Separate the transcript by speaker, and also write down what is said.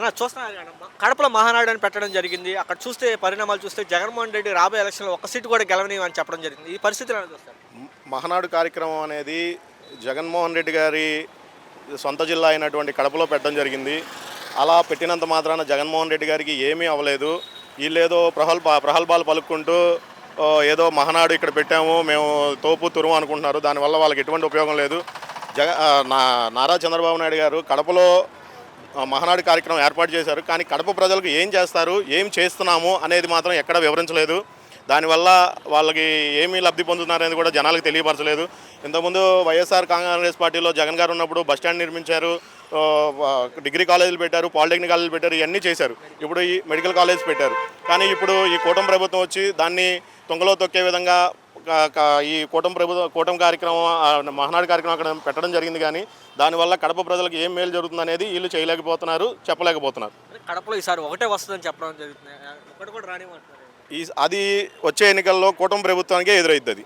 Speaker 1: అన్న చూస్తున్నారు కదమ్మా, కడపలో మహానాడు అని పెట్టడం జరిగింది. అక్కడ చూస్తే పరిణామాలు చూస్తే జగన్మోహన్ రెడ్డి రాబోయే ఎలక్షన్లో ఒక్క సీటు కూడా గెలవనివ్వని చెప్పడం జరిగింది. ఈ పరిస్థితులు ఎలా చూస్తారు?
Speaker 2: మహానాడు కార్యక్రమం అనేది జగన్మోహన్ రెడ్డి గారి సొంత జిల్లా అయినటువంటి కడపలో పెట్టడం జరిగింది. అలా పెట్టినంత మాత్రాన జగన్మోహన్ రెడ్డి గారికి ఏమీ అవ్వలేదు. వీళ్ళేదో ప్రగల్భాలు పలుక్కుంటూ ఏదో మహానాడు ఇక్కడ పెట్టాము మేము తోపు తురుము అనుకుంటున్నారు. దానివల్ల వాళ్ళకి ఎటువంటి ఉపయోగం లేదు. నారా చంద్రబాబు నాయుడు గారు కడపలో మహానాడు కార్యక్రమం ఏర్పాటు చేశారు. కానీ కడప ప్రజలకు ఏం చేస్తారు, ఏం చేస్తున్నాము అనేది మాత్రం ఎక్కడ వివరించలేదు. దానివల్ల వాళ్ళకి ఏమీ లబ్ధి పొందుతున్నారనేది కూడా జనాలకు తెలియపరచలేదు. ఇంతకుముందు వైఎస్ఆర్ కాంగ్రెస్ పార్టీలో జగన్ గారు ఉన్నప్పుడు బస్టాండ్ నిర్మించారు, డిగ్రీ కాలేజీలు పెట్టారు, పాలిటెక్నిక్ కాలేజీలు పెట్టారు, ఇవన్నీ చేశారు. ఇప్పుడు ఈ మెడికల్ కాలేజ్ పెట్టారు. కానీ ఇప్పుడు ఈ కూటమి ప్రభుత్వం వచ్చి దాన్ని తొంగలో తొక్కే విధంగా ఈ కూటమి కార్యక్రమం మహానాడు కార్యక్రమం అక్కడ పెట్టడం జరిగింది. కానీ దానివల్ల కడప ప్రజలకు ఏం మేలు జరుగుతుంది అనేది వీళ్ళు చేయలేకపోతున్నారు, చెప్పలేకపోతున్నారు.
Speaker 1: కడపలో ఈసారి ఒకటే వస్తుందని చెప్పడం జరుగుతుంది, ఒకటి కూడా రానివ్వమంటున్నారు.
Speaker 2: అది వచ్చే ఎన్నికల్లో కూటమి ప్రభుత్వానికే ఎదురైద్ది.